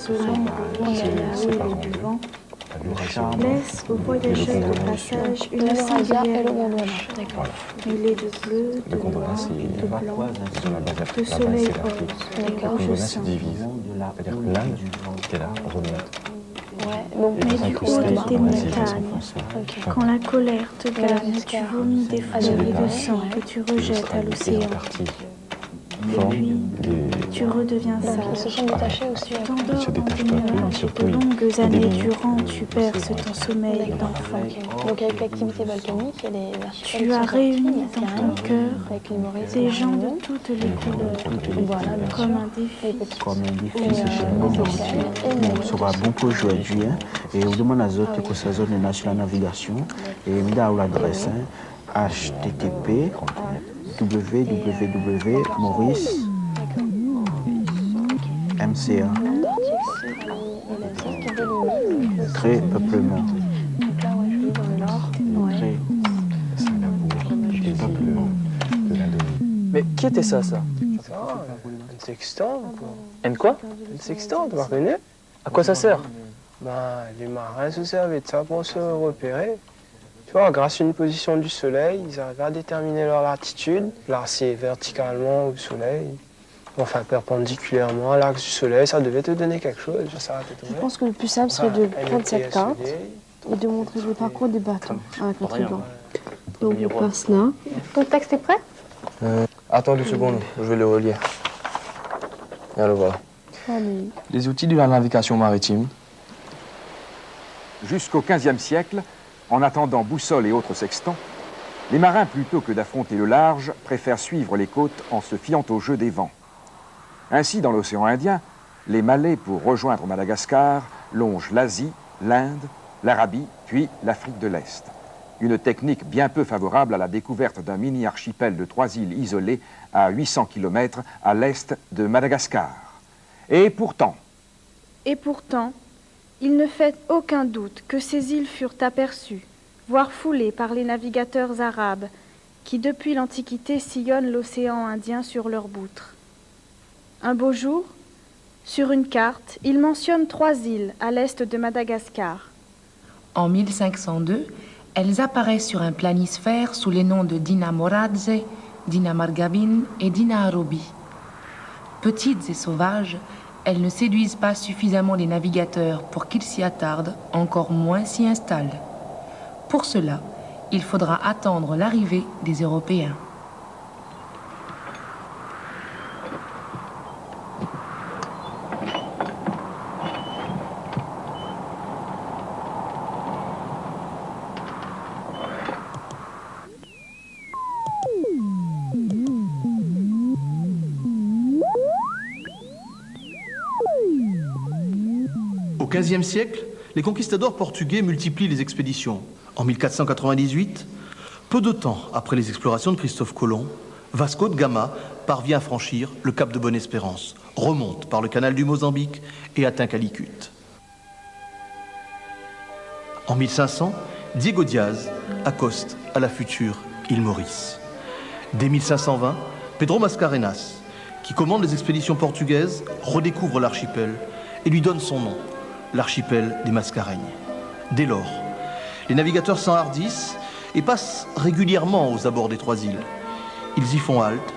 selon le chaos et du vent, laisse aux voyageurs de passage une singulière image, mêlée de bleu, de noir, de blanc, de soleil rose, de rouge sang. C'est-à-dire l'Inde qui est là, remonte. Mais du haut de tes montagnes, quand la colère te gagne, tu vomis des fleuries de sang que tu rejettes à l'océan. Et puis, tu redeviens sage. Tu t'endors dans tes nuages et de longues années durant, tu berces ton sommeil d'enfant. Donc avec l'activité volcanique, il y a des Tu as réuni dans ton cœur des gens de toutes les couleurs, comme un défi. Comme un défi, c'est chez nous. Ça va beaucoup aujourd'hui. Et on demande à Zot que ça zone nationale navigation. Et il y a l'adresse http www.maurice MCA très peuplement. Mais qui était ça? Une sextante. Une quoi? Une sextante, vous reconnaissez? À quoi ça sert? Ben, les marins se servaient de ça pour se repérer. Tu vois, grâce à une position du soleil, ils arrivaient à déterminer leur latitude, placer verticalement au soleil, enfin perpendiculairement à l'axe du soleil, ça devait te donner quelque chose. Je pense que le plus simple serait de prendre cette carte et de montrer le parcours des bateaux avec notre ruban. Donc on passe là. Ton texte est prêt? Attends 2 secondes, je vais le relire. Et alors voilà. Allez. Les outils de la navigation maritime. Jusqu'au XVe siècle, en attendant boussole et autres sextants, les marins, plutôt que d'affronter le large, préfèrent suivre les côtes en se fiant au jeu des vents. Ainsi, dans l'océan Indien, les Malais, pour rejoindre Madagascar, longent l'Asie, l'Inde, l'Arabie, puis l'Afrique de l'Est. Une technique bien peu favorable à la découverte d'un mini-archipel de 3 îles isolées à 800 km à l'est de Madagascar. Et pourtant, il ne fait aucun doute que ces îles furent aperçues, voire foulées par les navigateurs arabes, qui depuis l'Antiquité sillonnent l'océan Indien sur leurs boutres. Un beau jour, sur une carte, ils mentionnent 3 îles à l'est de Madagascar. En 1502, elles apparaissent sur un planisphère sous les noms de Dina Moradze, Dina Margabin et Dina Arobi. Petites et sauvages, elles ne séduisent pas suffisamment les navigateurs pour qu'ils s'y attardent, encore moins s'y installent. Pour cela, il faudra attendre l'arrivée des Européens. Au XVe siècle, les conquistadors portugais multiplient les expéditions. En 1498, peu de temps après les explorations de Christophe Colomb, Vasco de Gama parvient à franchir le cap de Bonne-Espérance, remonte par le canal du Mozambique et atteint Calicut. En 1500, Diego Diaz accoste à la future île Maurice. Dès 1520, Pedro Mascarenhas, qui commande les expéditions portugaises, redécouvre l'archipel et lui donne son nom, l'archipel des Mascareignes. Dès lors, les navigateurs s'enhardissent et passent régulièrement aux abords des 3 îles. Ils y font halte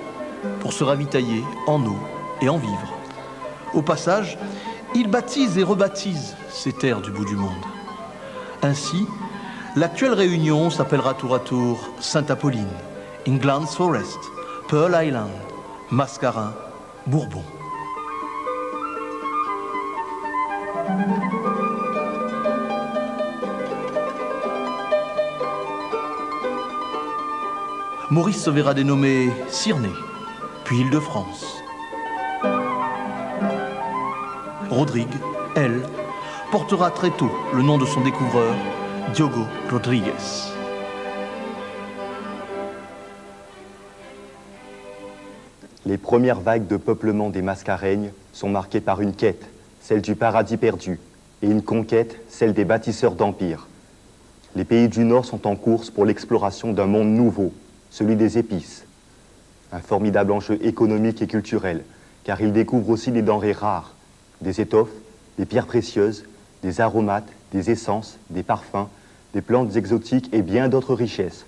pour se ravitailler en eau et en vivres. Au passage, ils baptisent et rebaptisent ces terres du bout du monde. Ainsi, l'actuelle Réunion s'appellera tour à tour Sainte-Apolline, England's Forest, Pearl Island, Mascarin, Bourbon. Maurice se verra dénommé Cyrnée, puis Île-de-France. Rodrigue, elle, portera très tôt le nom de son découvreur, Diogo Rodrigues. Les premières vagues de peuplement des Mascareignes sont marquées par une quête, celle du paradis perdu, et une conquête, celle des bâtisseurs d'empires. Les pays du Nord sont en course pour l'exploration d'un monde nouveau, celui des épices. Un formidable enjeu économique et culturel, car ils découvrent aussi des denrées rares, des étoffes, des pierres précieuses, des aromates, des essences, des parfums, des plantes exotiques et bien d'autres richesses,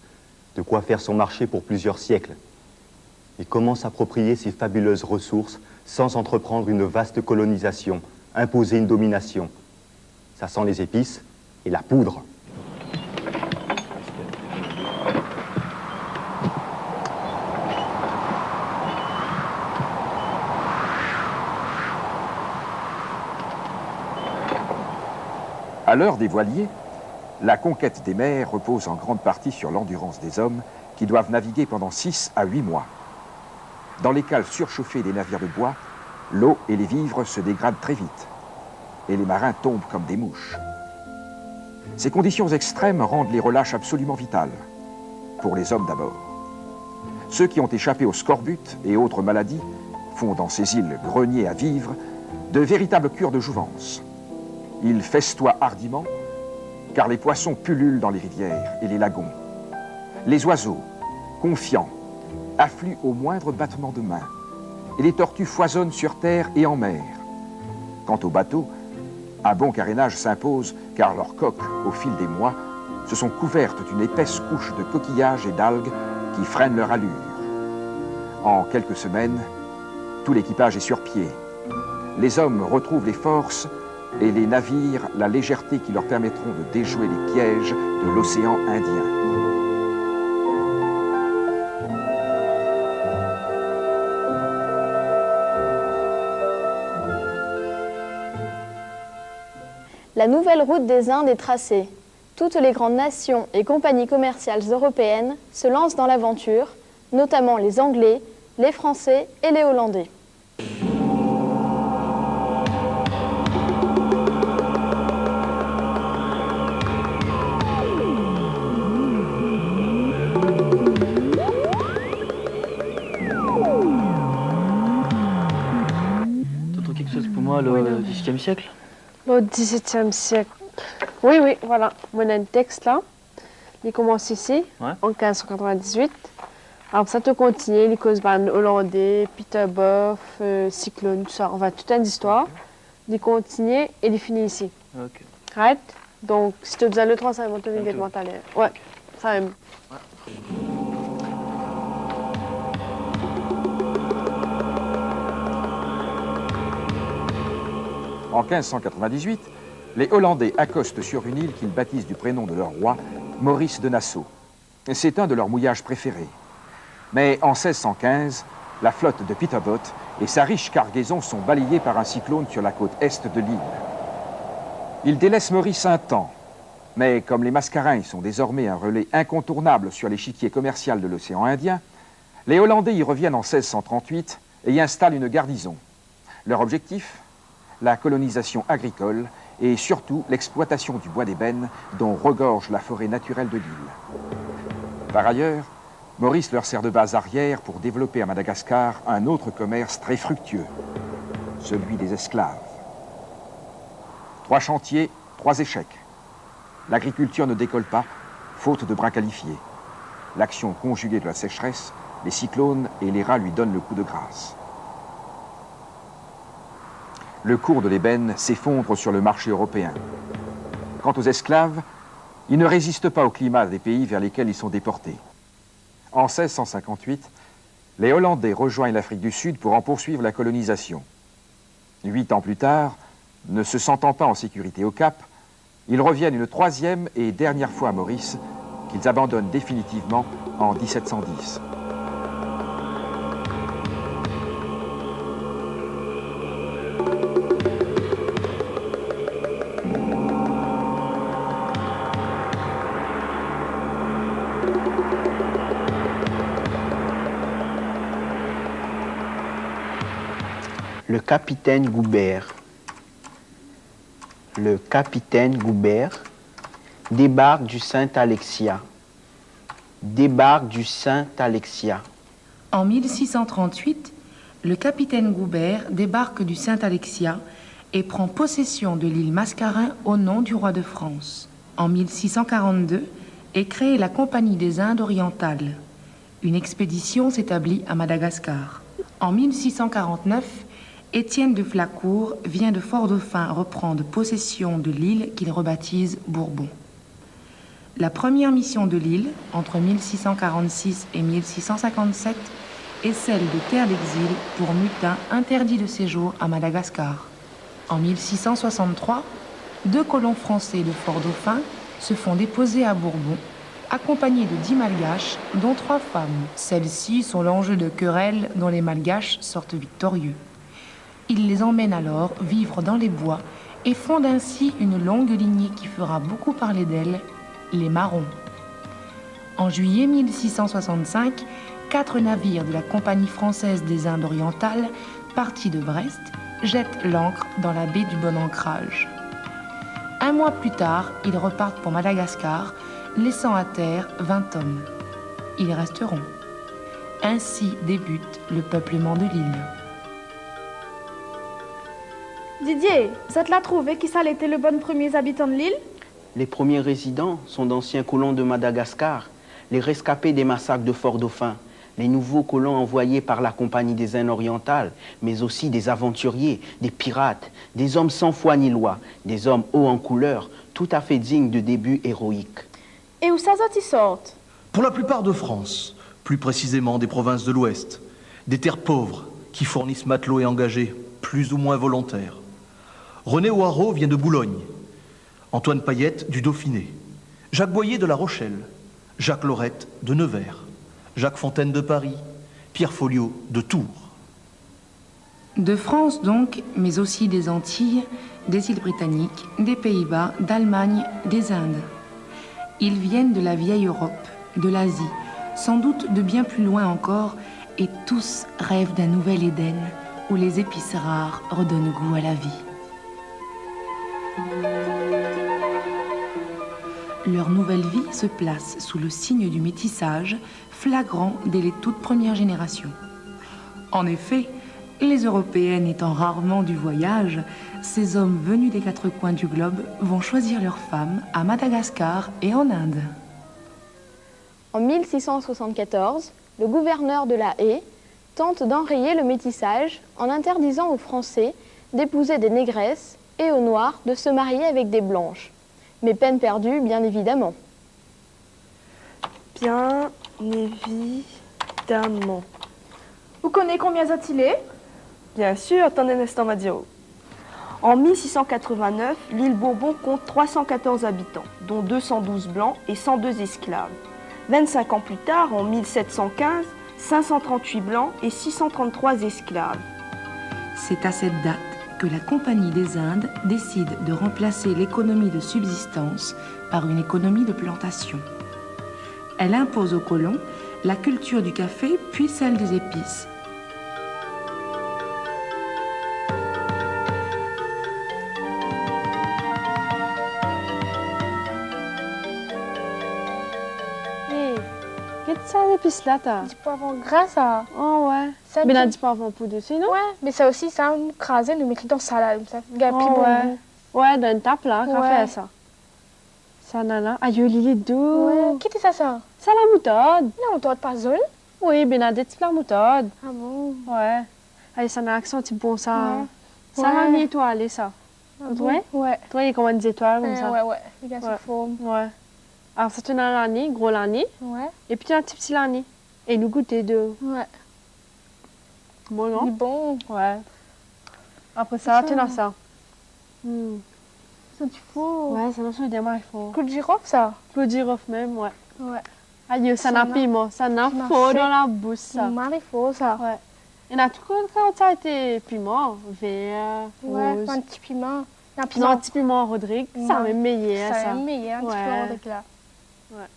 de quoi faire son marché pour plusieurs siècles. Et comment s'approprier ces fabuleuses ressources sans entreprendre une vaste colonisation, imposer une domination? Ça sent les épices et la poudre. À l'heure des voiliers, la conquête des mers repose en grande partie sur l'endurance des hommes qui doivent naviguer pendant 6 à 8 mois. Dans les cales surchauffées des navires de bois, l'eau et les vivres se dégradent très vite et les marins tombent comme des mouches. Ces conditions extrêmes rendent les relâches absolument vitales, pour les hommes d'abord. Ceux qui ont échappé au scorbut et autres maladies font dans ces îles greniers à vivres de véritables cures de jouvence. Ils festoient hardiment, car les poissons pullulent dans les rivières et les lagons. Les oiseaux, confiants, affluent au moindre battement de main, et les tortues foisonnent sur terre et en mer. Quant aux bateaux, un bon carénage s'impose, car leurs coques, au fil des mois, se sont couvertes d'une épaisse couche de coquillages et d'algues qui freinent leur allure. En quelques semaines, tout l'équipage est sur pied. Les hommes retrouvent les forces et les navires la légèreté qui leur permettront de déjouer les pièges de l'océan Indien. La nouvelle route des Indes est tracée. Toutes les grandes nations et compagnies commerciales européennes se lancent dans l'aventure, notamment les Anglais, les Français et les Hollandais. Quelque chose pour moi, le XVIIIe siècle? Le XVIIe siècle. Oui, oui, voilà. On a un texte là. Il commence ici, en 1598. Alors ça te continue, les causes hollandais, Peter Boff, Cyclone, tout ça. On va toute une histoire. Il continue et il finit ici. Ok. Right? Donc, si tu as le 3, ça va te vite mental. Ouais, ça aime. En 1598, les Hollandais accostent sur une île qu'ils baptisent du prénom de leur roi, Maurice de Nassau. C'est un de leurs mouillages préférés. Mais en 1615, la flotte de Pieterboth et sa riche cargaison sont balayés par un cyclone sur la côte est de l'île. Ils délaissent Maurice un temps, mais comme les Mascareignes sont désormais un relais incontournable sur l'échiquier commercial de l'océan Indien, les Hollandais y reviennent en 1638 et y installent une garnison. Leur objectif ? La colonisation agricole et surtout l'exploitation du bois d'ébène dont regorge la forêt naturelle de l'île. Par ailleurs, Maurice leur sert de base arrière pour développer à Madagascar un autre commerce très fructueux, celui des esclaves. 3 chantiers, 3 échecs. L'agriculture ne décolle pas, faute de bras qualifiés. L'action conjuguée de la sécheresse, les cyclones et les rats lui donnent le coup de grâce. Le cours de l'ébène s'effondre sur le marché européen. Quant aux esclaves, ils ne résistent pas au climat des pays vers lesquels ils sont déportés. En 1658, les Hollandais rejoignent l'Afrique du Sud pour en poursuivre la colonisation. 8 ans plus tard, ne se sentant pas en sécurité au Cap, ils reviennent une 3e et dernière fois à Maurice, qu'ils abandonnent définitivement en 1710. Le capitaine Goubert. Le capitaine Goubert débarque du Saint-Alexia. Débarque du Saint-Alexia. En 1638, le capitaine Goubert débarque du Saint-Alexia et prend possession de l'île Mascarin au nom du roi de France. En 1642 est créée la Compagnie des Indes orientales. Une expédition s'établit à Madagascar. En 1649 Étienne de Flacourt vient de Fort-Dauphin reprendre possession de l'île qu'il rebaptise Bourbon. La première mission de l'île, entre 1646 et 1657, est celle de terre d'exil pour mutins interdits de séjour à Madagascar. En 1663, 2 colons français de Fort-Dauphin se font déposer à Bourbon, accompagnés de 10 malgaches, dont 3 femmes. Celles-ci sont l'enjeu de querelles dont les malgaches sortent victorieux. Ils les emmènent alors vivre dans les bois et fondent ainsi une longue lignée qui fera beaucoup parler d'elle, les Marrons. En juillet 1665, 4 navires de la Compagnie française des Indes orientales, partis de Brest, jettent l'ancre dans la baie du Bon Ancrage. 1 mois plus tard, ils repartent pour Madagascar, laissant à terre 20 hommes. Ils resteront. Ainsi débute le peuplement de l'île. Didier, vous êtes là trouvé qui ça était le bon premier habitant de l'île? Les premiers résidents sont d'anciens colons de Madagascar, les rescapés des massacres de Fort-Dauphin, les nouveaux colons envoyés par la Compagnie des Indes orientales, mais aussi des aventuriers, des pirates, des hommes sans foi ni loi, des hommes hauts en couleur, tout à fait dignes de débuts héroïques. Et où ça ils sortent? Pour la plupart de France, plus précisément des provinces de l'Ouest, des terres pauvres qui fournissent matelots et engagés, plus ou moins volontaires. René Hoareau vient de Boulogne, Antoine Payette du Dauphiné, Jacques Boyer de La Rochelle, Jacques Laurette de Nevers, Jacques Fontaine de Paris, Pierre Folliot de Tours. De France donc, mais aussi des Antilles, des îles britanniques, des Pays-Bas, d'Allemagne, des Indes. Ils viennent de la vieille Europe, de l'Asie, sans doute de bien plus loin encore, et tous rêvent d'un nouvel Éden où les épices rares redonnent goût à la vie. Leur nouvelle vie se place sous le signe du métissage, flagrant dès les toutes premières générations. En effet, les Européennes étant rarement du voyage, ces hommes venus des 4 coins du globe vont choisir leurs femmes à Madagascar et en Inde. En 1674, le gouverneur de La Haye tente d'enrayer le métissage en interdisant aux Français d'épouser des négresses et aux Noirs de se marier avec des blanches. Mais peine perdue, bien évidemment. Bien évidemment. Vous connaissez combien il est? Bien sûr, attendez un instant, Madio. En 1689, l'île Bourbon compte 314 habitants, dont 212 blancs et 102 esclaves. 25 ans plus tard, en 1715, 538 blancs et 633 esclaves. C'est à cette date que la Compagnie des Indes décide de remplacer l'économie de subsistance par une économie de plantation. Elle impose aux colons la culture du café puis celle des épices. Qu'est-ce que ça, l'épice là, t'as? Du poivron gras, ça. Oh ouais. Ça, mais là, du poivron poudre dessus, non? Ouais, mais ça aussi, ça, nous craser, nous mettre dans salade, comme ça. Oh, ouais. Ouais, dans une tape là, qu'on fait ça. Ça, nana. Aïe, il est doux. Ouais. Qu'est-ce que c'est ça? Ça, la moutarde. La moutarde pas zone? Oui, ben, des petites la moutarde. Ah bon? Ouais. Allez, ça n'a accent, petit bon, ça. Ouais. Ça m'a mis étoilé, ça. Ah bon? Ouais. Toi, il y a combien des étoiles comme ça? Ouais, ouais. Il y a sa forme. Ouais. Alors, ça, tu as l'année, gros l'année. Ouais. Et puis, tu as un petit l'année. Et nous goûter de. Ouais. Bon, non? Il est bon. Ouais. Après ça, tu as ça. Ça, tu fous. Ouais, ça, c'est des marques. Clou de girofle, ça? Clou de girofle, même, ouais. Ouais. Aïe, ça n'a piment. Ça n'a faux dans la bouche, ça. Il faut, ça. Ouais. Et là, tout quand ça a été piment, vert, ouais, rose. un petit piment. Un petit piment Rodrigue, ça m'est meilleur, ça. Ça m'est meilleur, un petit piment Rodrigue, là. Ouais.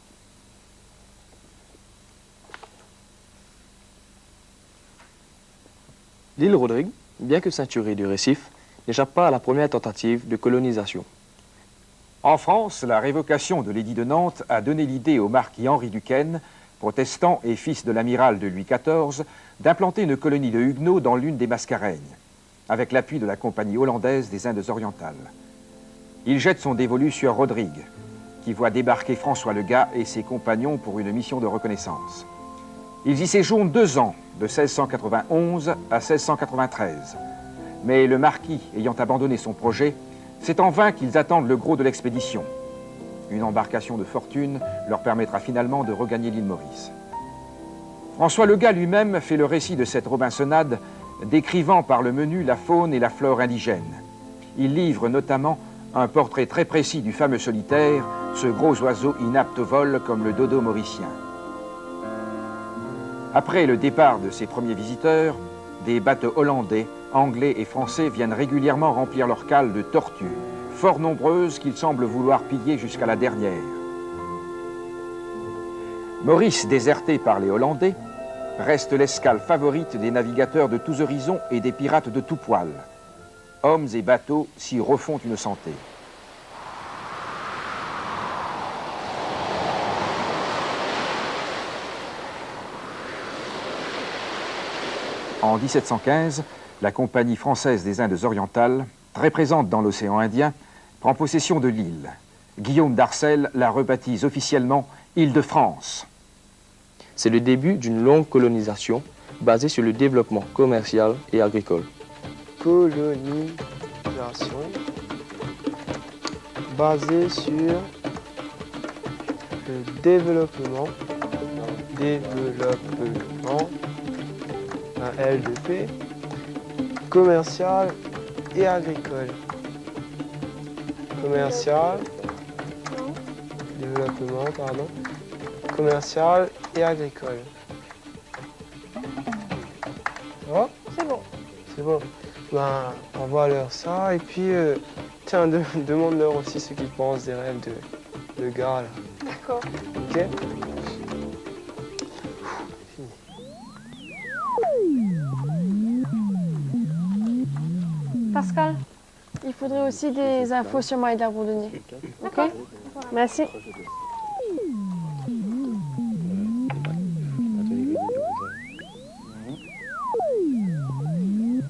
L'île Rodrigue, bien que ceinturée du récif, n'échappe pas à la première tentative de colonisation. En France, la révocation de l'édit de Nantes a donné l'idée au marquis Henri Duquesne, protestant et fils de l'amiral de Louis XIV, d'implanter une colonie de Huguenots dans l'une des Mascareignes, avec l'appui de la Compagnie hollandaise des Indes orientales. Il jette son dévolu sur Rodrigue, qui voit débarquer François le Gat et ses compagnons pour une mission de reconnaissance. Ils y séjournent 2 ans, de 1691 à 1693. mais le marquis ayant abandonné son projet, c'est en vain qu'ils attendent le gros de l'expédition. Une embarcation de fortune leur permettra finalement de regagner l'île Maurice. François Legas lui-même fait le récit de cette Robinsonade, décrivant par le menu la faune et la flore indigène. Il livre notamment un portrait très précis du fameux solitaire, ce gros oiseau inapte au vol comme le dodo mauricien. Après le départ de ses premiers visiteurs, des bateaux hollandais, anglais et français viennent régulièrement remplir leurs cales de tortues, fort nombreuses qu'ils semblent vouloir piller jusqu'à la dernière. Maurice, déserté par les Hollandais, reste l'escale favorite des navigateurs de tous horizons et des pirates de tout poil. Hommes et bateaux s'y refont une santé. En 1715, la Compagnie française des Indes orientales, très présente dans l'océan Indien, prend possession de l'île. Guillaume d'Arcel la rebaptise officiellement Île-de-France. C'est le début d'une longue colonisation basée sur le développement commercial et agricole. Colonisation basée sur le développement, un LDP, commercial et agricole. Commercial, développement, pardon, commercial et agricole. Oh, c'est bon. C'est bon. Ben, envoie-leur ça et puis, tiens, demande-leur aussi ce qu'ils pensent des rêves de gars là. D'accord. Ok. Pascal, il faudrait aussi des infos sur Maïda Bourdonnier. Ok. Merci.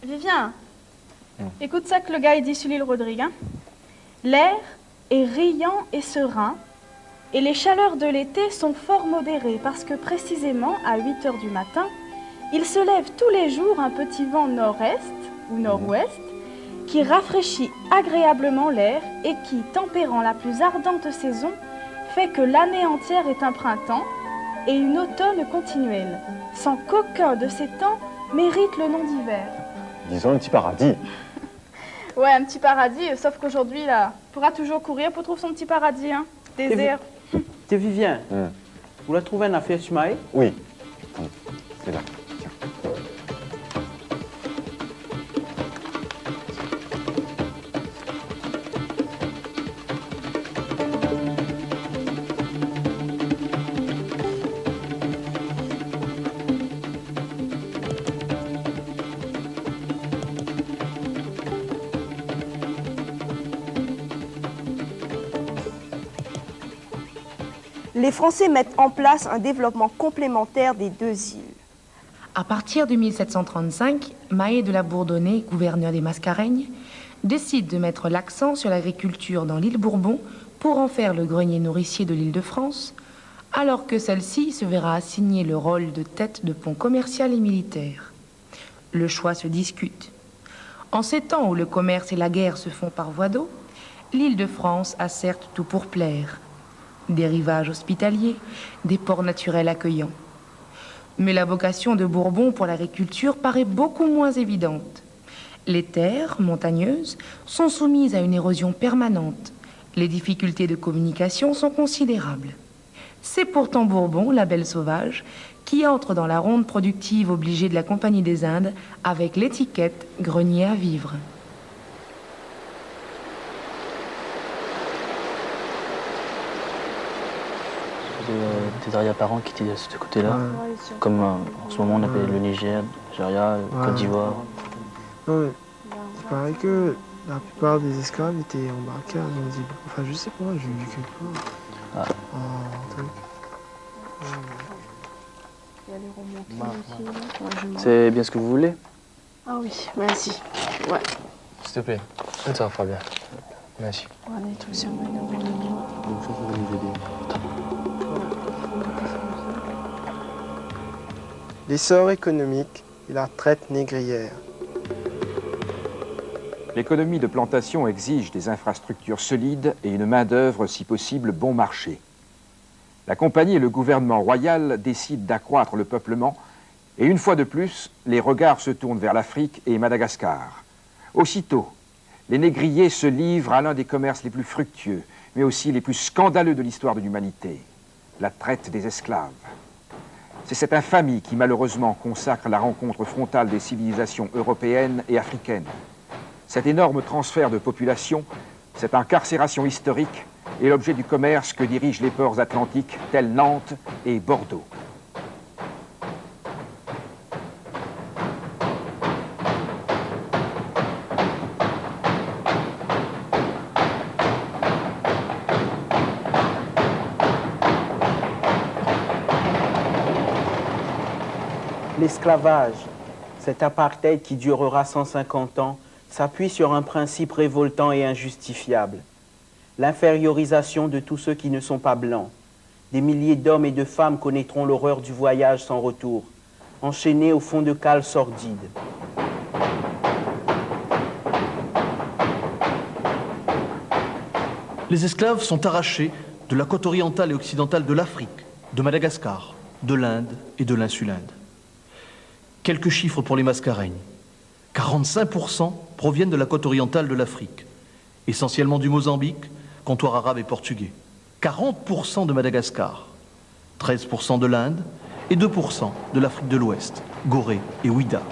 Vivien, écoute ça que le gars il dit sur l'île Rodrigue. Hein. L'air est riant et serein et les chaleurs de l'été sont fort modérées parce que précisément à 8 h du matin, il se lève tous les jours un petit vent nord-est ou nord-ouest qui rafraîchit agréablement l'air et qui, tempérant la plus ardente saison, fait que l'année entière est un printemps et une automne continuelle, sans qu'aucun de ces temps mérite le nom d'hiver. Disons un petit paradis. Ouais, un petit paradis, sauf qu'aujourd'hui, là, pourra toujours courir pour trouver son petit paradis, hein. Désert. T'es Vivien, vous l'avez trouvé une affaire sur Maï? Oui. C'est là. Les Français mettent en place un développement complémentaire des deux îles. À partir de 1735, Mahé de la Bourdonnais, gouverneur des Mascareignes, décide de mettre l'accent sur l'agriculture dans l'île Bourbon pour en faire le grenier nourricier de l'Île-de-France, alors que celle-ci se verra assigner le rôle de tête de pont commercial et militaire. Le choix se discute. En ces temps où le commerce et la guerre se font par voie d'eau, l'Île-de-France a certes tout pour plaire. Des rivages hospitaliers, des ports naturels accueillants. Mais la vocation de Bourbon pour l'agriculture paraît beaucoup moins évidente. Les terres, montagneuses, sont soumises à une érosion permanente. Les difficultés de communication sont considérables. C'est pourtant Bourbon, la belle sauvage, qui entre dans la ronde productive obligée de la Compagnie des Indes avec l'étiquette « grenier à vivre ». Des arrière-parents qui étaient de ce côté-là, comme en ce moment on appelle le Niger, Nigeria, Côte d'Ivoire. Non, mais il paraît que la plupart des esclaves étaient embarqués à Zanzibar. Enfin, je sais pas, j'ai vu quelque part. C'est bien ce que vous voulez? Ah oui, merci. Ouais. S'il te plaît, ça va bien. Merci. Ouais, des trucs sur Maïda Bourdonnier. L'essor économique et la traite négrière. L'économie de plantation exige des infrastructures solides et une main-d'œuvre, si possible, bon marché. La compagnie et le gouvernement royal décident d'accroître le peuplement et une fois de plus, les regards se tournent vers l'Afrique et Madagascar. Aussitôt, les négriers se livrent à l'un des commerces les plus fructueux, mais aussi les plus scandaleux de l'histoire de l'humanité, la traite des esclaves. C'est cette infamie qui, malheureusement, consacre la rencontre frontale des civilisations européennes et africaines. Cet énorme transfert de population, cette incarcération historique, est l'objet du commerce que dirigent les ports atlantiques tels Nantes et Bordeaux. L'esclavage, cet apartheid qui durera 150 ans, s'appuie sur un principe révoltant et injustifiable. L'infériorisation de tous ceux qui ne sont pas blancs. Des milliers d'hommes et de femmes connaîtront l'horreur du voyage sans retour, enchaînés au fond de cales sordides. Les esclaves sont arrachés de la côte orientale et occidentale de l'Afrique, de Madagascar, de l'Inde et de l'insulinde. Quelques chiffres pour les Mascareignes. 45% proviennent de la côte orientale de l'Afrique, essentiellement du Mozambique, comptoir arabe et portugais. 40% de Madagascar, 13% de l'Inde et 2% de l'Afrique de l'Ouest, Gorée et Ouida.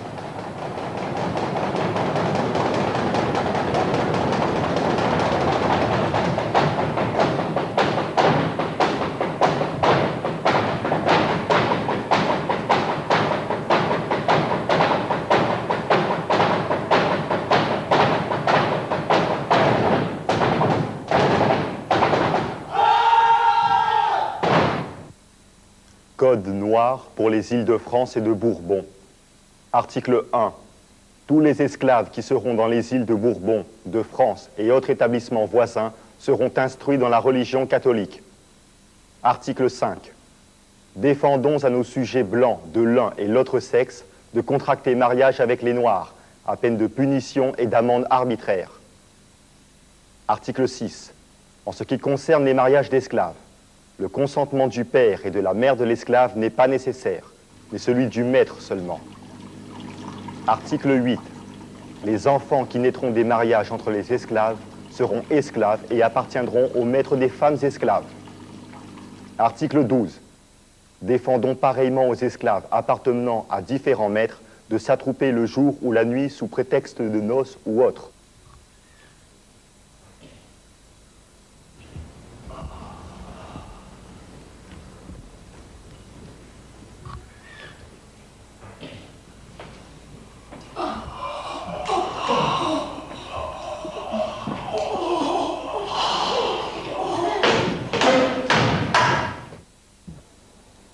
Code noir pour les îles de France et de Bourbon. Article 1. Tous les esclaves qui seront dans les îles de Bourbon, de France et autres établissements voisins seront instruits dans la religion catholique. Article 5. Défendons à nos sujets blancs de l'un et l'autre sexe de contracter mariage avec les noirs, à peine de punition et d'amende arbitraire. Article 6. En ce qui concerne les mariages d'esclaves, le consentement du père et de la mère de l'esclave n'est pas nécessaire, mais celui du maître seulement. Article 8. Les enfants qui naîtront des mariages entre les esclaves seront esclaves et appartiendront au maître des femmes esclaves. Article 12. Défendons pareillement aux esclaves appartenant à différents maîtres de s'attrouper le jour ou la nuit sous prétexte de noces ou autre.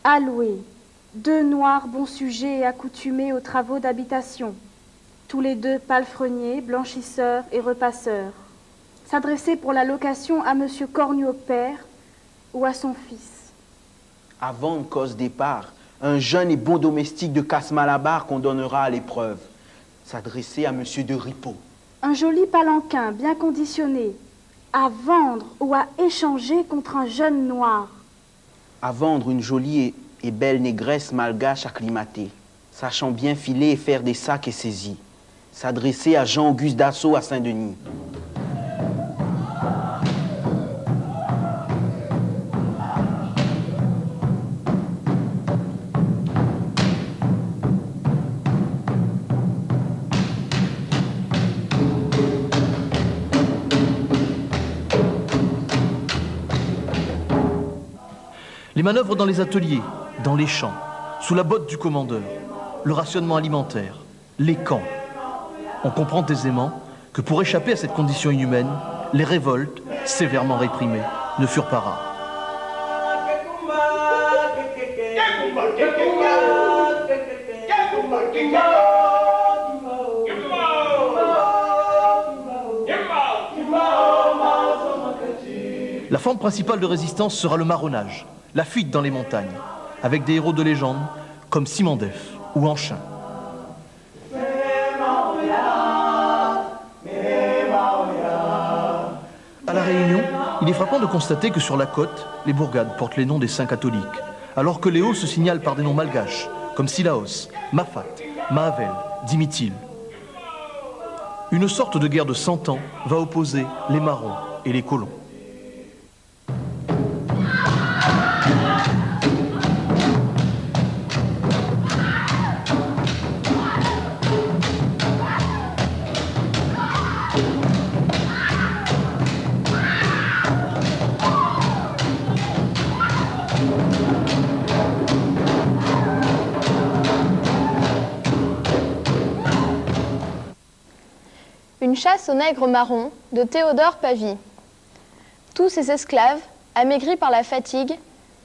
Alloués, deux noirs bons sujets et accoutumés aux travaux d'habitation, tous les deux palefreniers, blanchisseurs et repasseurs, s'adresser pour la location à monsieur Cornu père ou à son fils. Avant une cause départ, un jeune et bon domestique de Casse-Malabar qu'on donnera à l'épreuve. S'adresser à monsieur de Ripaud. Un joli palanquin bien conditionné, à vendre ou à échanger contre un jeune noir. À vendre une jolie et belle négresse malgache acclimatée, sachant bien filer et faire des sacs et saisies. S'adresser à Jean-Auguste Dassault à Saint-Denis. Les manœuvres dans les ateliers, dans les champs, sous la botte du commandeur, le rationnement alimentaire, les camps. On comprend aisément que pour échapper à cette condition inhumaine, les révoltes, sévèrement réprimées, ne furent pas rares. La forme principale de résistance sera le marronnage, la fuite dans les montagnes, avec des héros de légende comme Simondef ou Anchin. À La Réunion, il est frappant de constater que sur la côte, les bourgades portent les noms des saints catholiques, alors que les hauts se signalent par des noms malgaches, comme Silaos, Mafat, Mahavel, Dimitil. Une sorte de guerre de 100 ans va opposer les marrons et les colons. Une chasse aux nègres marrons de Théodore Pavie. Tous ces esclaves, amaigris par la fatigue,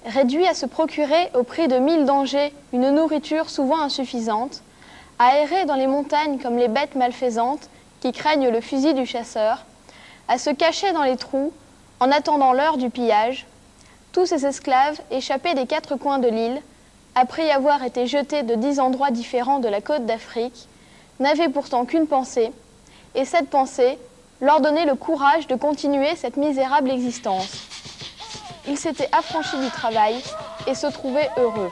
réduits à se procurer au prix de 1000 dangers une nourriture souvent insuffisante, à errer dans les montagnes comme les bêtes malfaisantes qui craignent le fusil du chasseur, à se cacher dans les trous en attendant l'heure du pillage, tous ces esclaves échappés des 4 coins de l'île, après y avoir été jetés de 10 endroits différents de la côte d'Afrique, n'avaient pourtant qu'une pensée, et cette pensée leur donnait le courage de continuer cette misérable existence. Ils s'étaient affranchis du travail et se trouvaient heureux.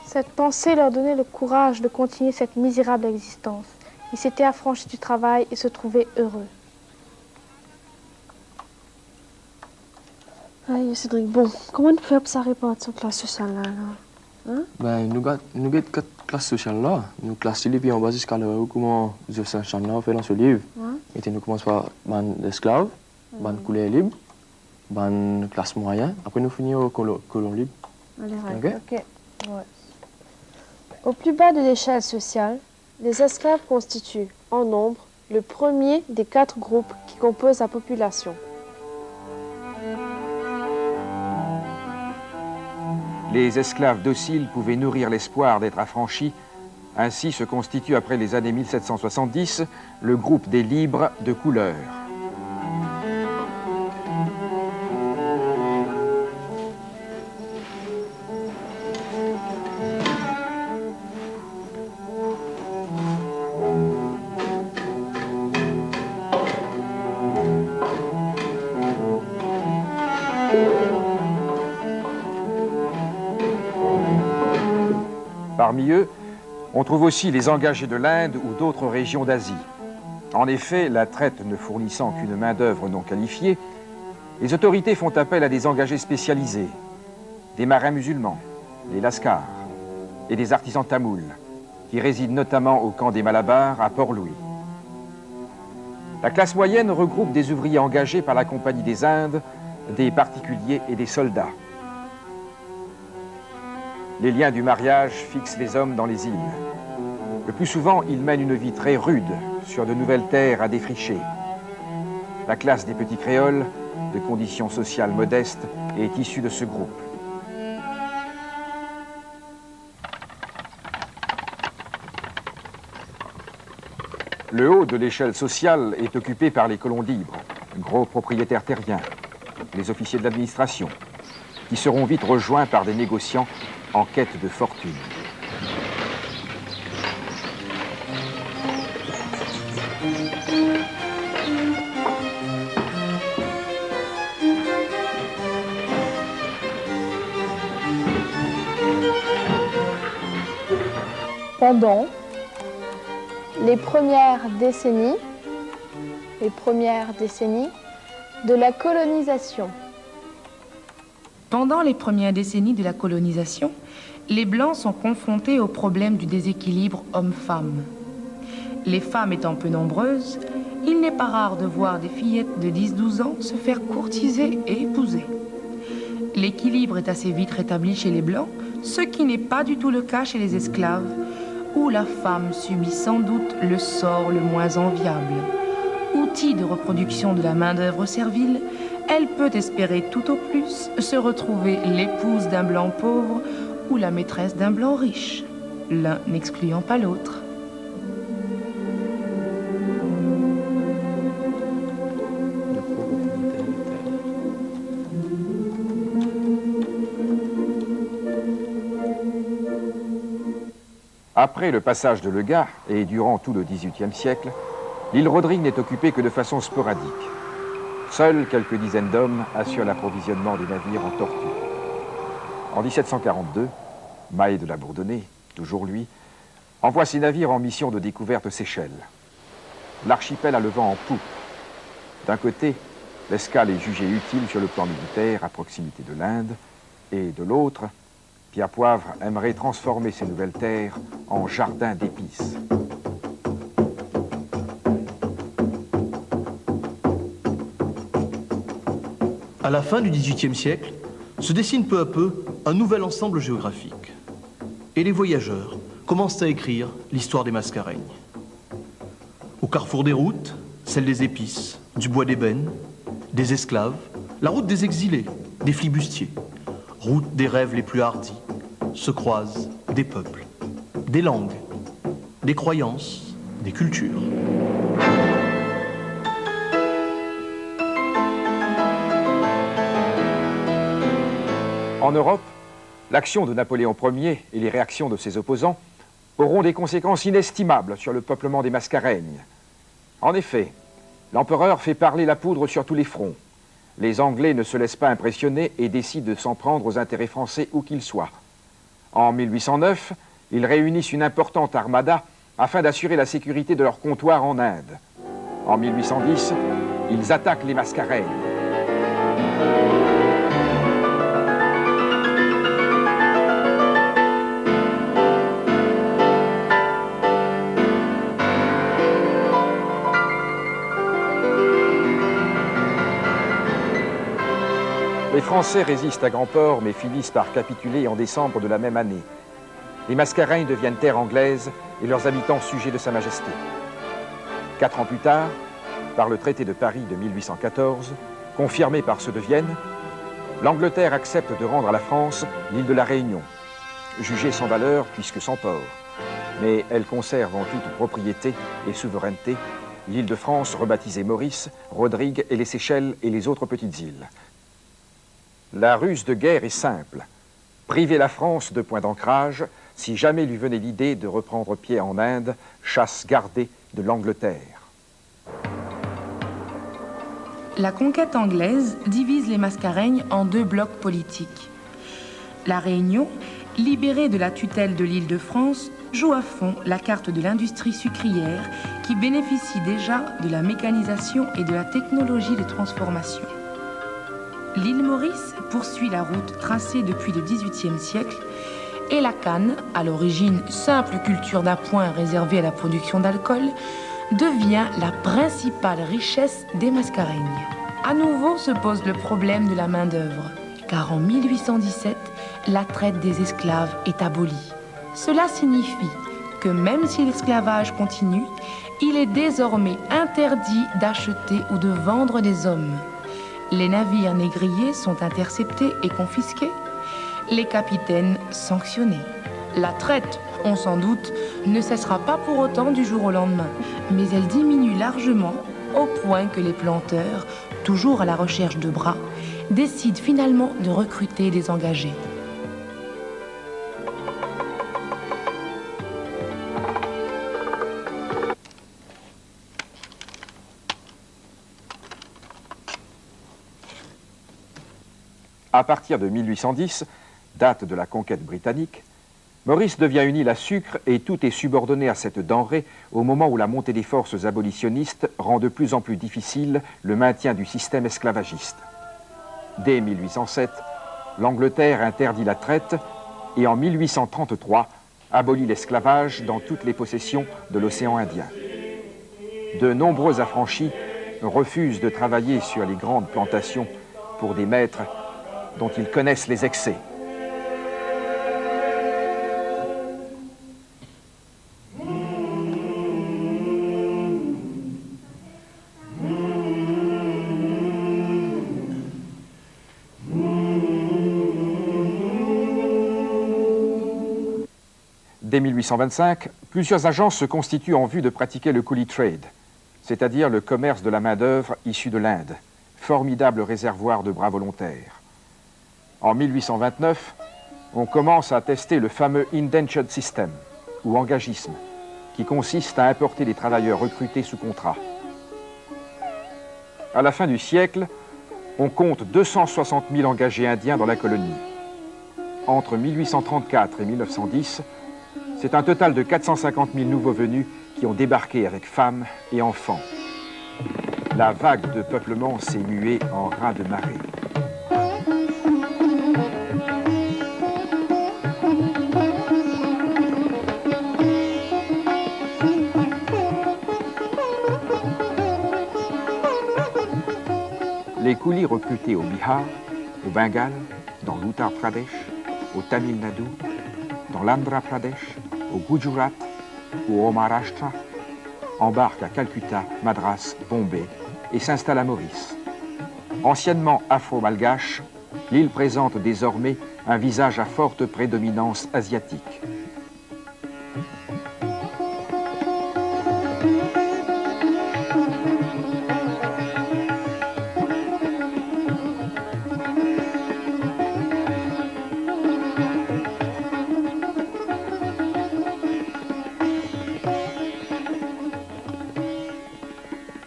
Cette pensée leur donnait le courage de continuer cette misérable existence. Ils s'étaient affranchis du travail et se trouvaient heureux. Aïe, Cédric, bon, comment on peut observer par cette classe sociale là? Hein? Ben, nous avons 4 classes sociales là. Nous classons les pays en bas jusqu'à comment nous fait dans ce livre. Ouais. Et nous commençons par l'esclave, par couleur libre, par classe moyenne. Après, nous finissons au colon libre. Allez, ok. Ouais. Au plus bas de l'échelle sociale, les esclaves constituent, en nombre, le premier des 4 groupes qui composent la population. Les esclaves dociles pouvaient nourrir l'espoir d'être affranchis. Ainsi se constitue, après les années 1770, le groupe des libres de couleur. Parmi eux, on trouve aussi les engagés de l'Inde ou d'autres régions d'Asie. En effet, la traite ne fournissant qu'une main-d'œuvre non qualifiée, les autorités font appel à des engagés spécialisés, des marins musulmans, les lascars et des artisans tamouls, qui résident notamment au camp des Malabars à Port-Louis. La classe moyenne regroupe des ouvriers engagés par la Compagnie des Indes, des particuliers et des soldats. Les liens du mariage fixent les hommes dans les îles. Le plus souvent, ils mènent une vie très rude sur de nouvelles terres à défricher. La classe des petits créoles, de conditions sociales modestes, est issue de ce groupe. Le haut de l'échelle sociale est occupé par les colons libres, gros propriétaires terriens, les officiers de l'administration, qui seront vite rejoints par des négociants en quête de fortune. Pendant les premières décennies de la colonisation. Pendant les premières décennies de la colonisation, les Blancs sont confrontés au problème du déséquilibre homme-femme. Les femmes étant peu nombreuses, il n'est pas rare de voir des fillettes de 10-12 ans se faire courtiser et épouser. L'équilibre est assez vite rétabli chez les Blancs, ce qui n'est pas du tout le cas chez les esclaves, où la femme subit sans doute le sort le moins enviable. Outil de reproduction de la main-d'œuvre servile, elle peut espérer tout au plus se retrouver l'épouse d'un blanc pauvre ou la maîtresse d'un blanc riche, l'un n'excluant pas l'autre. Après le passage de Lega, et durant tout le XVIIIe siècle, l'île Rodrigue n'est occupée que de façon sporadique. Seules quelques dizaines d'hommes assurent l'approvisionnement des navires en tortue. En 1742, Maé de la Bourdonnais, toujours lui, envoie ses navires en mission de découverte aux Seychelles. L'archipel a le vent en poupe. D'un côté, l'escale est jugée utile sur le plan militaire à proximité de l'Inde, et de l'autre, Pierre Poivre aimerait transformer ces nouvelles terres en jardin d'épices. À la fin du XVIIIe siècle, se dessine peu à peu un nouvel ensemble géographique. Et les voyageurs commencent à écrire l'histoire des Mascareignes. Au carrefour des routes, celle des épices, du bois d'ébène, des esclaves, la route des exilés, des flibustiers, route des rêves les plus hardis, se croisent des peuples, des langues, des croyances, des cultures. En Europe, l'action de Napoléon Ier et les réactions de ses opposants auront des conséquences inestimables sur le peuplement des Mascareignes. En effet, l'empereur fait parler la poudre sur tous les fronts. Les Anglais ne se laissent pas impressionner et décident de s'en prendre aux intérêts français où qu'ils soient. En 1809, ils réunissent une importante armada afin d'assurer la sécurité de leur comptoir en Inde. En 1810, ils attaquent les Mascareignes. Les Français résistent à Grand-Port, mais finissent par capituler en décembre de la même année. Les Mascareignes deviennent terre anglaise et leurs habitants sujets de Sa Majesté. 4 ans plus tard, par le traité de Paris de 1814, confirmé par ceux de Vienne, l'Angleterre accepte de rendre à la France l'île de la Réunion, jugée sans valeur puisque sans port. Mais elle conserve en toute propriété et souveraineté l'île de France rebaptisée Maurice, Rodrigue et les Seychelles et les autres petites îles. La ruse de guerre est simple. Priver la France de points d'ancrage si jamais lui venait l'idée de reprendre pied en Inde, chasse gardée de l'Angleterre. La conquête anglaise divise les Mascareignes en 2 blocs politiques. La Réunion, libérée de la tutelle de l'Île-de-France, joue à fond la carte de l'industrie sucrière qui bénéficie déjà de la mécanisation et de la technologie de transformation. L'île Maurice poursuit la route tracée depuis le XVIIIe siècle et la canne, à l'origine simple culture d'appoint réservée à la production d'alcool, devient la principale richesse des Mascareignes. À nouveau se pose le problème de la main-d'œuvre, car en 1817, la traite des esclaves est abolie. Cela signifie que même si l'esclavage continue, il est désormais interdit d'acheter ou de vendre des hommes. Les navires négriers sont interceptés et confisqués, les capitaines sanctionnés. La traite, on s'en doute, ne cessera pas pour autant du jour au lendemain, mais elle diminue largement au point que les planteurs, toujours à la recherche de bras, décident finalement de recruter des engagés. À partir de 1810, date de la conquête britannique, Maurice devient une île à sucre et tout est subordonné à cette denrée au moment où la montée des forces abolitionnistes rend de plus en plus difficile le maintien du système esclavagiste. Dès 1807, l'Angleterre interdit la traite et en 1833 abolit l'esclavage dans toutes les possessions de l'océan Indien. De nombreux affranchis refusent de travailler sur les grandes plantations pour des maîtres dont ils connaissent les excès. Dès 1825, plusieurs agences se constituent en vue de pratiquer le coolie trade, c'est-à-dire le commerce de la main-d'œuvre issue de l'Inde, formidable réservoir de bras volontaires. En 1829, on commence à tester le fameux indentured system, ou engagisme, qui consiste à importer des travailleurs recrutés sous contrat. À la fin du siècle, on compte 260 000 engagés indiens dans la colonie. Entre 1834 et 1910, c'est un total de 450 000 nouveaux venus qui ont débarqué avec femmes et enfants. La vague de peuplement s'est muée en raz de marée. Les coulis recrutés au Bihar, au Bengale, dans l'Uttar Pradesh, au Tamil Nadu, dans l'Andhra Pradesh, au Gujarat ou au Maharashtra, embarquent à Calcutta, Madras, Bombay et s'installent à Maurice. Anciennement afro-malgache, l'île présente désormais un visage à forte prédominance asiatique.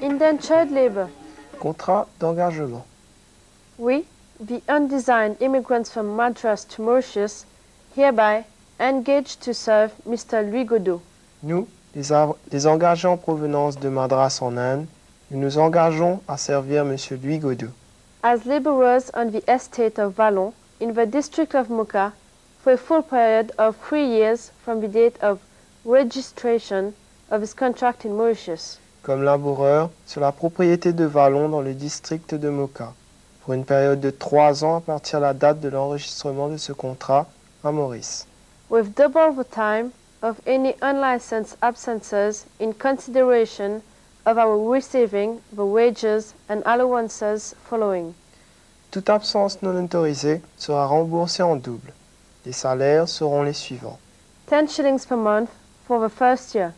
Indentured labor. Contrat d'engagement. We, the undesigned immigrants from Madras to Mauritius, hereby engage to serve Mr. Louis Godot. Nous, les engagés en provenance de Madras en Inde, nous nous engageons à servir M. Louis Godot. As laborers on the estate of Vallon, in the district of Mocha, for a full period of 3 years from the date of registration of his contract in Mauritius. Comme laboureur sur la propriété de Vallon dans le district de Mocha, pour une période de 3 ans à partir de la date de l'enregistrement de ce contrat à Maurice. With double the time of any unlicensed absences in consideration of our receiving the wages and allowances following. Toute absence non autorisée sera remboursée en double. Les salaires seront les suivants. 10 shillings per month for the first year.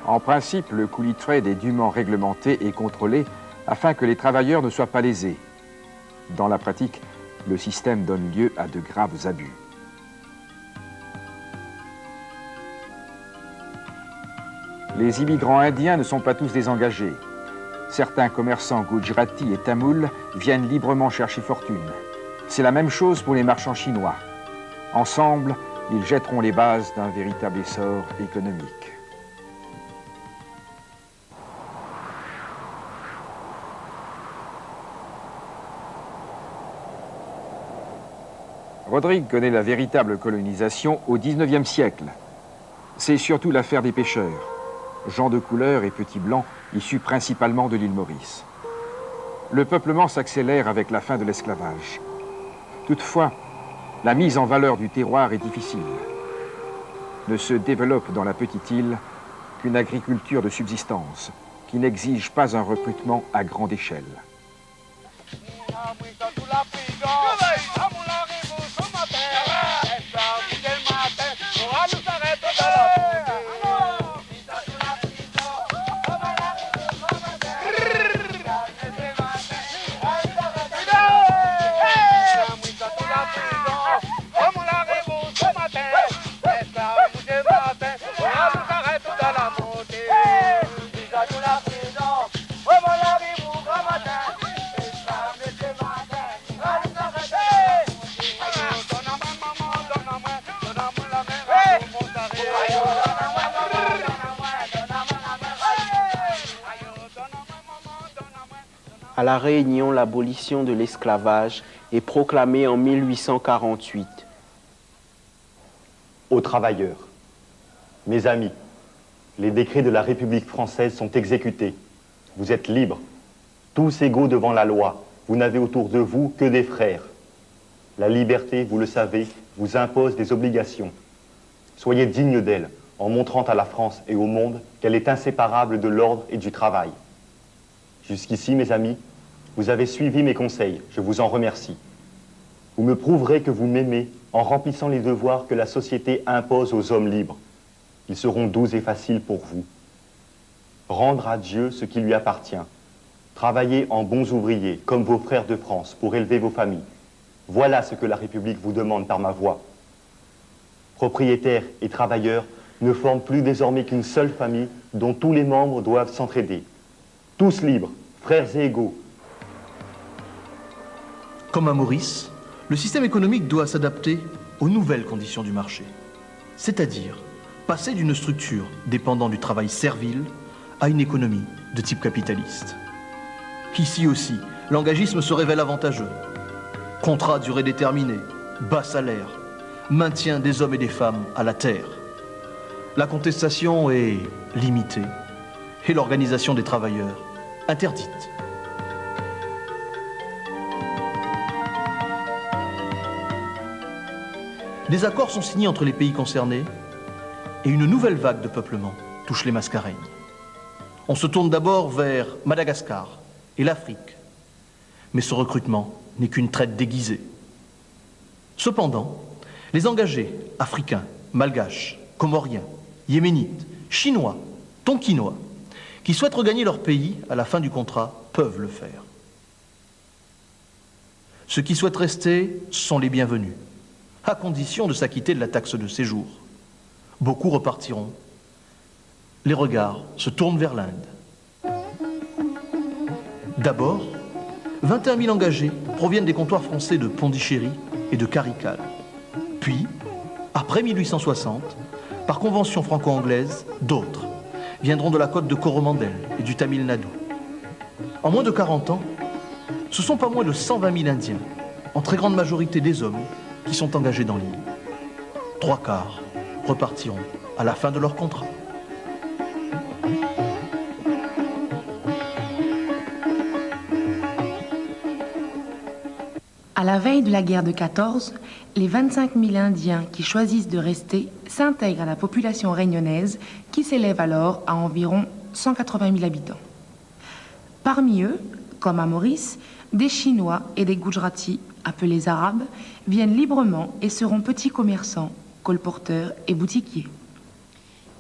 En principe, le coolie trade est dûment réglementé et contrôlé afin que les travailleurs ne soient pas lésés. Dans la pratique, le système donne lieu à de graves abus. Les immigrants indiens ne sont pas tous désengagés. Certains commerçants gujaratis et tamouls viennent librement chercher fortune. C'est la même chose pour les marchands chinois. Ensemble, ils jetteront les bases d'un véritable essor économique. Rodrigue connaît la véritable colonisation au XIXe siècle. C'est surtout l'affaire des pêcheurs, gens de couleur et petits blancs issus principalement de l'île Maurice. Le peuplement s'accélère avec la fin de l'esclavage. Toutefois, la mise en valeur du terroir est difficile. Ne se développe dans la petite île qu'une agriculture de subsistance qui n'exige pas un recrutement à grande échelle. À La Réunion, l'abolition de l'esclavage est proclamée en 1848. Aux travailleurs, mes amis, les décrets de la République française sont exécutés. Vous êtes libres, tous égaux devant la loi. Vous n'avez autour de vous que des frères. La liberté, vous le savez, vous impose des obligations. Soyez dignes d'elle en montrant à la France et au monde qu'elle est inséparable de l'ordre et du travail. Jusqu'ici, mes amis, vous avez suivi mes conseils, je vous en remercie. Vous me prouverez que vous m'aimez en remplissant les devoirs que la société impose aux hommes libres. Ils seront doux et faciles pour vous. Rendre à Dieu ce qui lui appartient. Travailler en bons ouvriers, comme vos frères de France, pour élever vos familles. Voilà ce que la République vous demande par ma voix. Propriétaires et travailleurs ne forment plus désormais qu'une seule famille dont tous les membres doivent s'entraider. Tous libres, frères et égaux. Comme à Maurice, le système économique doit s'adapter aux nouvelles conditions du marché. C'est-à-dire passer d'une structure dépendant du travail servile à une économie de type capitaliste. Ici aussi, l'engagisme se révèle avantageux. Contrat à durée déterminée, bas salaire, maintien des hommes et des femmes à la terre. La contestation est limitée et l'organisation des travailleurs interdite. Des accords sont signés entre les pays concernés et une nouvelle vague de peuplement touche les Mascareignes. On se tourne d'abord vers Madagascar et l'Afrique, mais ce recrutement n'est qu'une traite déguisée. Cependant, les engagés africains, malgaches, comoriens, yéménites, chinois, tonkinois, qui souhaitent regagner leur pays à la fin du contrat, peuvent le faire. Ceux qui souhaitent rester sont les bienvenus, à condition de s'acquitter de la taxe de séjour. Beaucoup repartiront. Les regards se tournent vers l'Inde. D'abord, 21 000 engagés proviennent des comptoirs français de Pondichéry et de Carical. Puis, après 1860, par convention franco-anglaise, d'autres viendront de la côte de Coromandel et du Tamil Nadu. En moins de 40 ans, ce sont pas moins de 120 000 Indiens, en très grande majorité des hommes, qui sont engagés dans l'île. 3/4 repartiront à la fin de leur contrat. À la veille de la guerre de 14, les 25 000 Indiens qui choisissent de rester s'intègrent à la population réunionnaise qui s'élève alors à environ 180 000 habitants. Parmi eux, comme à Maurice, des Chinois et des Gujaratis, appelés Arabes, viennent librement et seront petits commerçants, colporteurs et boutiquiers.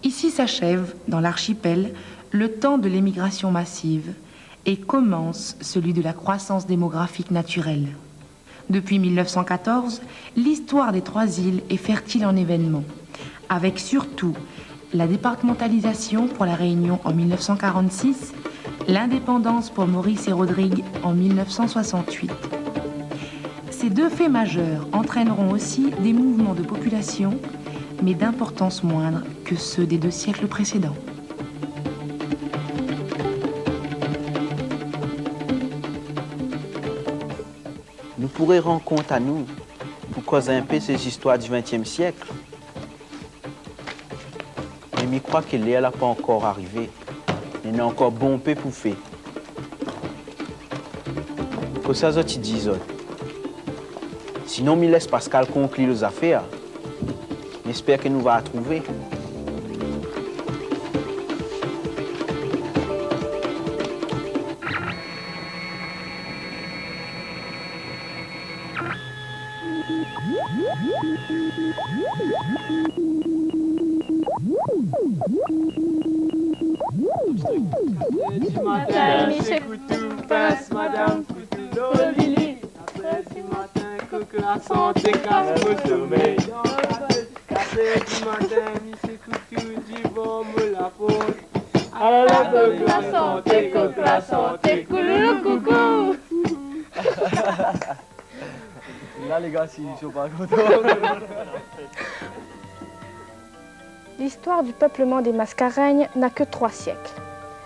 Ici s'achève, dans l'archipel, le temps de l'émigration massive et commence celui de la croissance démographique naturelle. Depuis 1914, l'histoire des trois îles est fertile en événements, avec surtout la départementalisation pour la Réunion en 1946, l'indépendance pour Maurice et Rodrigue en 1968. Ces deux faits majeurs entraîneront aussi des mouvements de population, mais d'importance moindre que ceux des 2 siècles précédents. Nous pourrions rendre compte à nous pour causer un peu ces histoires du XXe siècle. Mais je crois que l'heure n'a pas encore arrivé. Il y a encore bon peu pour faire. Que ça, tu dis. Sinon, je laisse Pascal conclure les affaires. J'espère que nous va trouver. Du matin, Michel Coutou passe Madame Coutou Lolili. Après du matin, que la santé casse le sommeil. Après du matin, Michel Coutou dit bon me la pose. Alors que la santé, couloulou coucou. Là les gars, s'ils sont pas contents. L'histoire du peuplement des Mascareignes n'a que 3 siècles.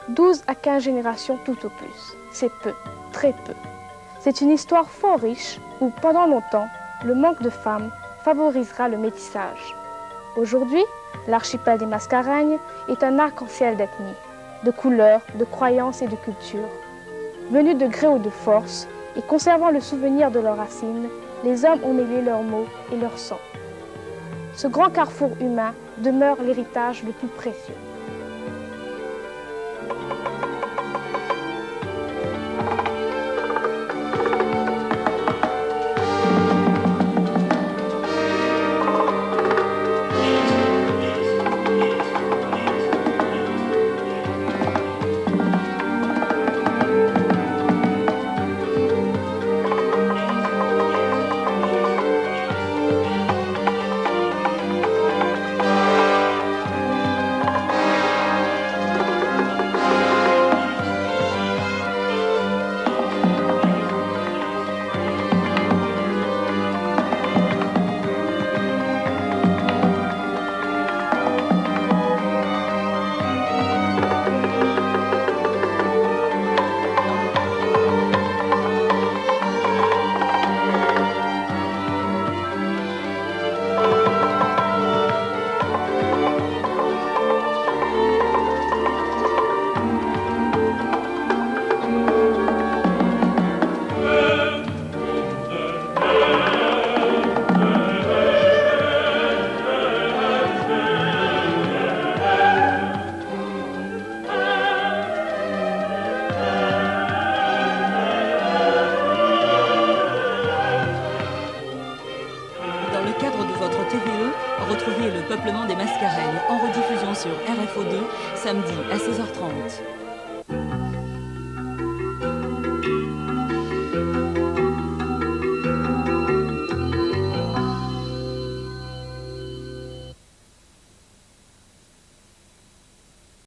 12 à 15 générations tout au plus. C'est peu, très peu. C'est une histoire fort riche où, pendant longtemps, le manque de femmes favorisera le métissage. Aujourd'hui, l'archipel des Mascareignes est un arc-en-ciel d'ethnies, de couleurs, de croyances et de cultures. Venus de gré ou de force et conservant le souvenir de leurs racines, les hommes ont mêlé leurs mots et leur sang. Ce grand carrefour humain demeure l'héritage le plus précieux. sur RFO2, samedi à 16h30.